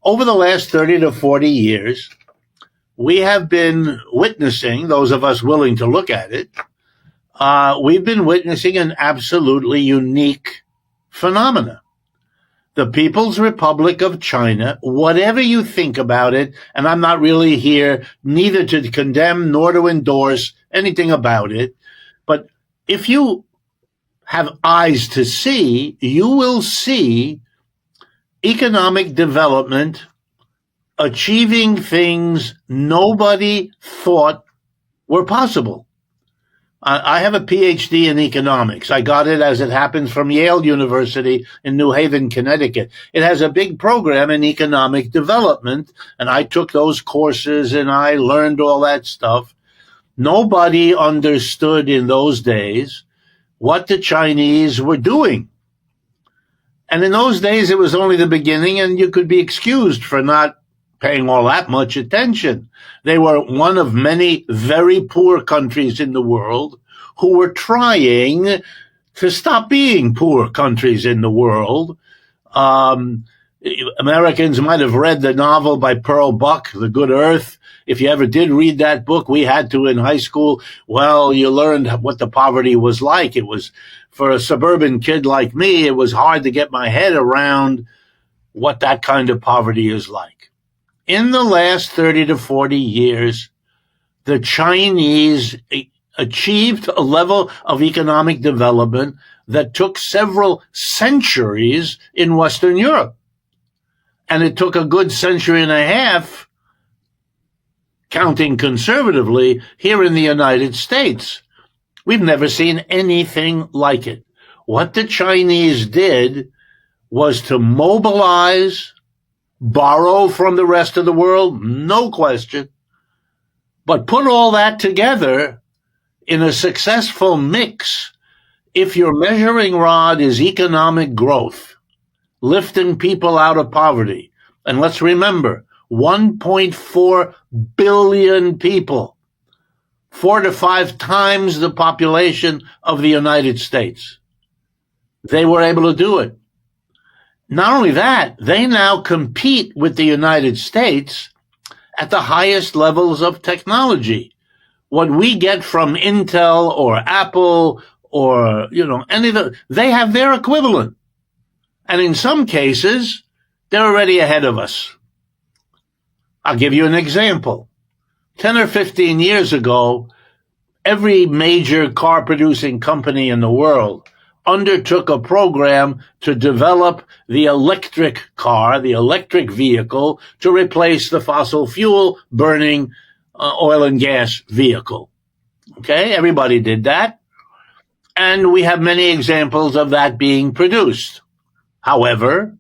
over the last 30 to 40 years, we have been witnessing, those of us willing to look at it, we've been witnessing an absolutely unique phenomena. The People's Republic of China, whatever you think about it, and I'm not really here neither to condemn nor to endorse anything about it, but if you have eyes to see, you will see economic development achieving things nobody thought were possible. I have a PhD in economics. I got it, as it happens, from Yale University in New Haven, Connecticut. It has a big program in economic development, and I took those courses and I learned all that stuff. Nobody understood in those days what the Chinese were doing. And in those days, it was only the beginning, and you could be excused for not paying all that much attention. They were one of many very poor countries in the world who were trying to stop being poor countries in the world. Americans might have read the novel by Pearl Buck, The Good Earth. If you ever did read that book, we had to in high school. Well, you learned what the poverty was like. It was, for a suburban kid like me, it was hard to get my head around what that kind of poverty is like. In the last 30 to 40 years, the Chinese achieved a level of economic development that took several centuries in Western Europe. And it took a good century and a half, counting conservatively, here in the United States. We've never seen anything like it. What the Chinese did was to mobilize, borrow from the rest of the world, no question, but put all that together in a successful mix. If your measuring rod is economic growth, lifting people out of poverty, and let's remember, 1.4 billion people, 4 to 5 times the population of the United States. They were able to do it. Not only that, they now compete with the United States at the highest levels of technology. What we get from Intel or Apple or, any of the, they have their equivalent. And in some cases, they're already ahead of us. I'll give you an example. 10 or 15 years ago, every major car producing company in the world undertook a program to develop the electric car, the electric vehicle, to replace the fossil fuel burning oil and gas vehicle. Okay, everybody did that. And we have many examples of that being produced. However,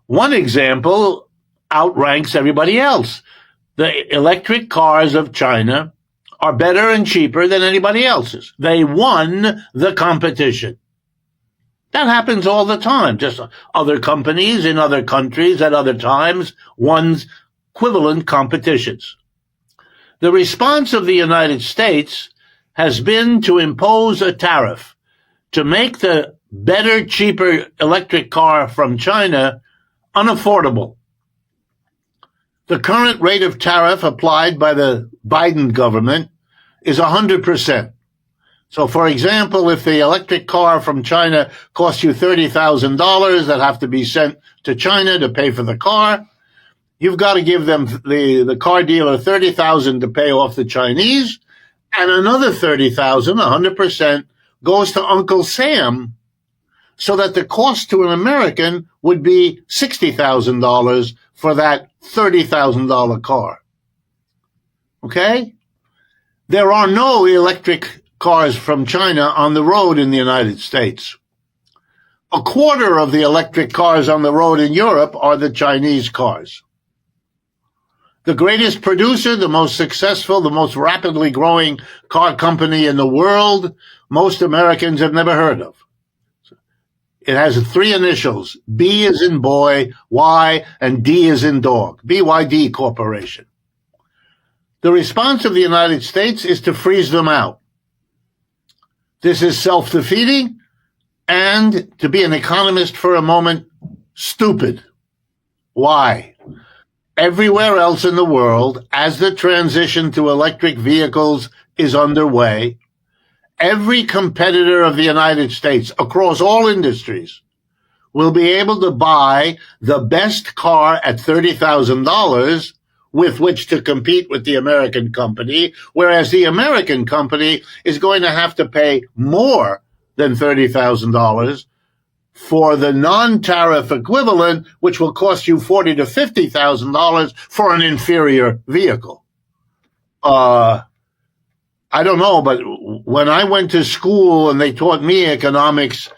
one example outranks everybody else. The electric cars of China are better and cheaper than anybody else's. They won the competition. That happens all the time. Just other companies in other countries at other times won equivalent competitions. The response of the United States has been to impose a tariff to make the better, cheaper electric car from China unaffordable. The current rate of tariff applied by the Biden government is 100%. So, for example, if the electric car from China costs you $30,000 that have to be sent to China to pay for the car, you've got to give them, the car dealer, $30,000 to pay off the Chinese, and another $30,000, 100%, goes to Uncle Sam, so that the cost to an American would be $60,000 for that $30,000 car. Okay? There are no electric cars from China on the road in the United States. A quarter of the electric cars on the road in Europe are the Chinese cars. The greatest producer, the most successful, the most rapidly growing car company in the world, most Americans have never heard of. It has 3 initials, B as in boy, Y, and D as in dog, BYD Corporation. The response of the United States is to freeze them out. This is self-defeating and, to be an economist for a moment, stupid. Why? Everywhere else in the world, as the transition to electric vehicles is underway, every competitor of the United States across all industries will be able to buy the best car at $30,000 with which to compete with the American company, whereas the American company is going to have to pay more than $30,000 for the non-tariff equivalent, which will cost you $40,000 to $50,000 for an inferior vehicle. I don't know, but when I went to school and they taught me economics,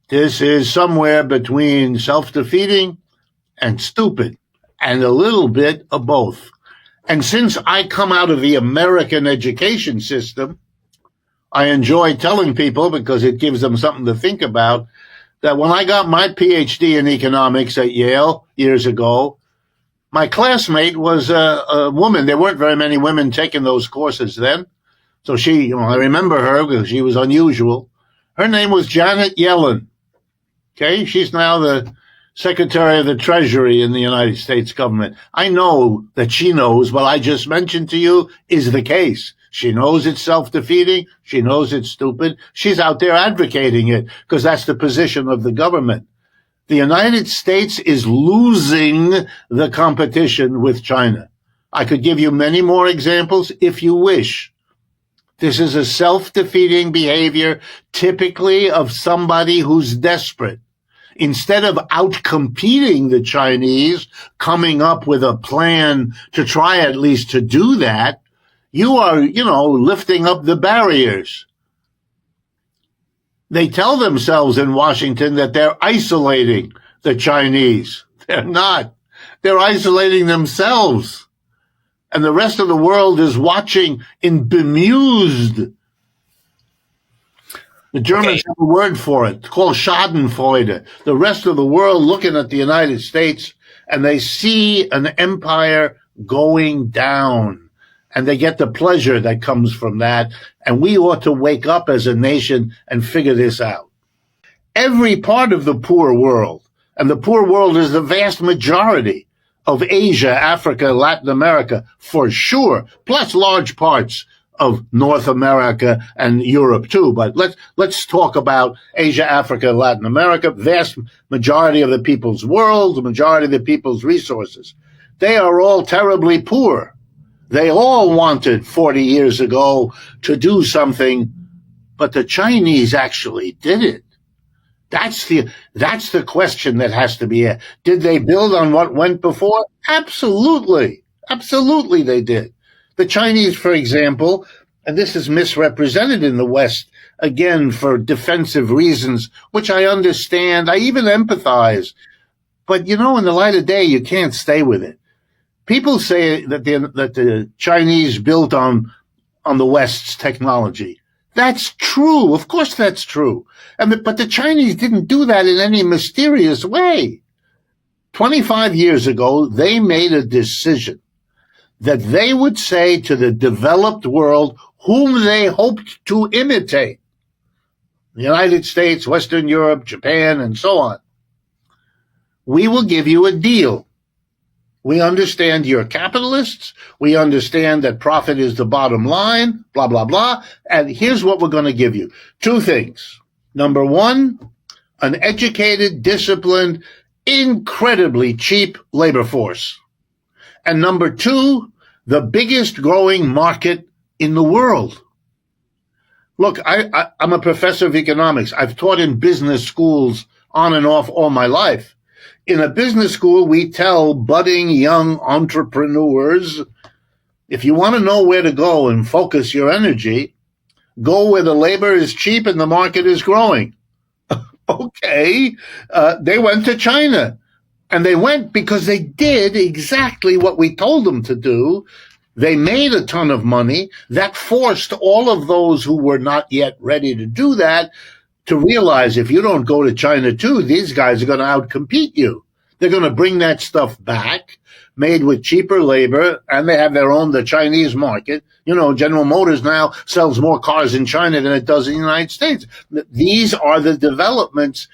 this is somewhere between self-defeating and stupid, and a little bit of both. And since I come out of the American education system, I enjoy telling people, because it gives them something to think about, that when I got my PhD in economics at Yale years ago, my classmate was a woman. There weren't very many women taking those courses then. So she, I remember her because she was unusual. Her name was Janet Yellen. Okay, she's now the Secretary of the Treasury in the United States government. I know that she knows what I just mentioned to you is the case. She knows it's self-defeating. She knows it's stupid. She's out there advocating it because that's the position of the government. The United States is losing the competition with China. I could give you many more examples if you wish. This is a self-defeating behavior, typically of somebody who's desperate. Instead of outcompeting the Chinese, coming up with a plan to try at least to do that, you are, lifting up the barriers. They tell themselves in Washington that they're isolating the Chinese. They're not. They're isolating themselves. And the rest of the world is watching in bemused. The Germans have a word for it. It's called Schadenfreude. The rest of the world looking at the United States, and they see an empire going down. And they get the pleasure that comes from that. And we ought to wake up as a nation and figure this out. Every part of the poor world, and the poor world is the vast majority of Asia, Africa, Latin America, for sure, plus large parts of North America and Europe too. But let's talk about Asia, Africa, Latin America, vast majority of the people's world, the majority of the people's resources. They are all terribly poor. They all wanted 40 years ago to do something, but the Chinese actually did it. That's the question that has to be asked. Did they build on what went before? Absolutely. Absolutely they did. The Chinese, for example, and this is misrepresented in the West, again, for defensive reasons, which I understand, I even empathize. But, in the light of day, you can't stay with it. People say that the Chinese built on the West's technology. That's true. Of course that's true. But the Chinese didn't do that in any mysterious way. 25 years ago, they made a decision that they would say to the developed world whom they hoped to imitate, the United States, Western Europe, Japan, and so on. We will give you a deal. We understand you're capitalists. We understand that profit is the bottom line, blah, blah, blah. And here's what we're going to give you. Two things. Number one, an educated, disciplined, incredibly cheap labor force. And number two, the biggest growing market in the world. Look, I'm a professor of economics. I've taught in business schools on and off all my life. In a business school, we tell budding young entrepreneurs, if you want to know where to go and focus your energy, go where the labor is cheap and the market is growing. Okay. They went to China. And they went because they did exactly what we told them to do. They made a ton of money. That forced all of those who were not yet ready to do that to realize if you don't go to China too, these guys are going to outcompete you. They're going to bring that stuff back, made with cheaper labor, and they have the Chinese market. General Motors now sells more cars in China than it does in the United States. These are the developments,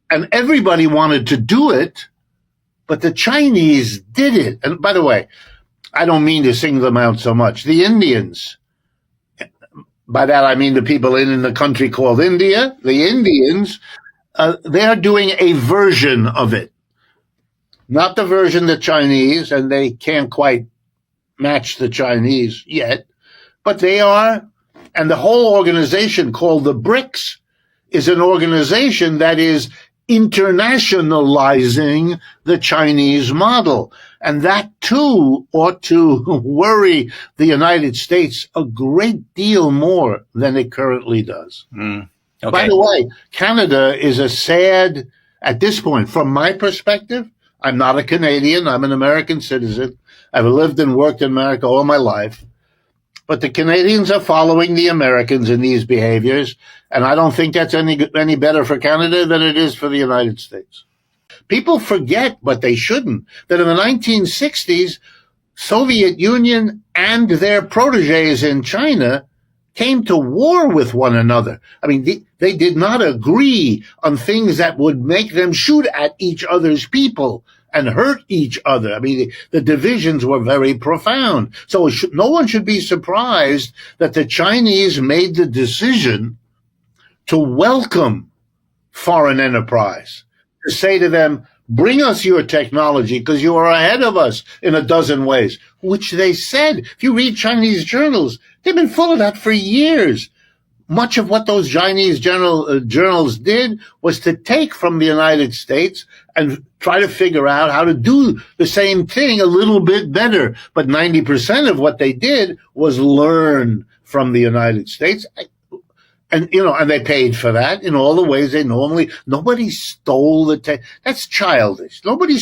and everybody wanted to do it, But the Chinese did it. And by the way, I don't mean to single them out so much. The Indians, by that I mean the people in the country called India, the Indians, they are doing a version of it. Not the version the Chinese, and they can't quite match the Chinese yet, but they are. And the whole organization called the BRICS is an organization that is internationalizing the Chinese model. And that too ought to worry the United States a great deal more than it currently does. Okay. By the way, Canada is a sad, at this point, from my perspective, I'm not a Canadian, I'm an American citizen. I've lived and worked in America all my life. But the Canadians are following the Americans in these behaviors, and I don't think that's any better for Canada than it is for the United States. People forget, but they shouldn't, that in the 1960s, Soviet Union and their protégés in China came to war with one another. I mean, they did not agree on things that would make them shoot at each other's people and hurt each other. I mean, the divisions were very profound. So no one should be surprised that the Chinese made the decision to welcome foreign enterprise, to say to them, bring us your technology because you are ahead of us in a dozen ways, which they said. If you read Chinese journals, they've been full of that for years. Much of what those Chinese journals did was to take from the United States and try to figure out how to do the same thing a little bit better. But 90% of what they did was learn from the United States. And, and they paid for that in all the ways they normally, nobody stole that's childish. Nobody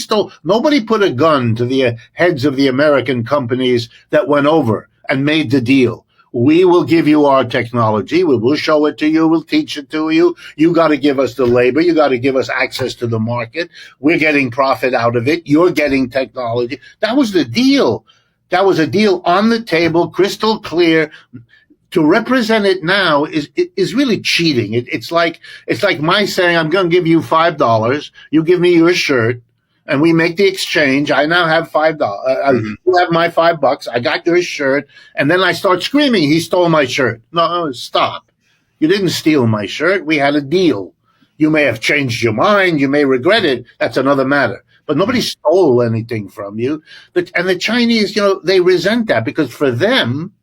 put a gun to the heads of the American companies that went over and made the deal. We will give you our technology. We will show it to you. We'll teach it to you. You got to give us the labor. You got to give us access to the market. We're getting profit out of it. You're getting technology. That was the deal. That was a deal on the table, crystal clear. To represent it now is really cheating. It's like my saying, I'm going to give you $5. You give me your shirt. And we make the exchange. I now have $5. You have my $5. I got your shirt. And then I start screaming, he stole my shirt. No, stop. You didn't steal my shirt. We had a deal. You may have changed your mind. You may regret it. That's another matter. But nobody stole anything from you. And the Chinese, they resent that because for them,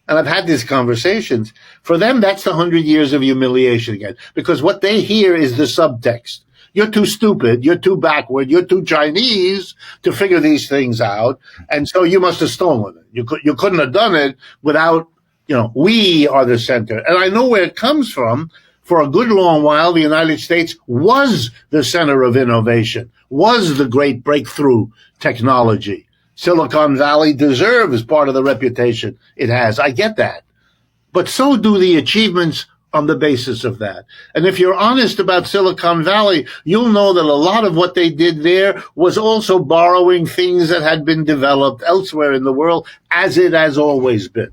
and I've had these conversations, for them, that's the 100 years of humiliation again. Because what they hear is the subtext. You're too stupid, you're too backward, you're too Chinese to figure these things out, and so you must have stolen it. You couldn't have done it without, we are the center. And I know where it comes from. For a good long while, the United States was the center of innovation, was the great breakthrough technology. Silicon Valley deserves part of the reputation it has. I get that. But so do the achievements on the basis of that. And if you're honest about Silicon Valley, you'll know that a lot of what they did there was also borrowing things that had been developed elsewhere in the world, as it has always been.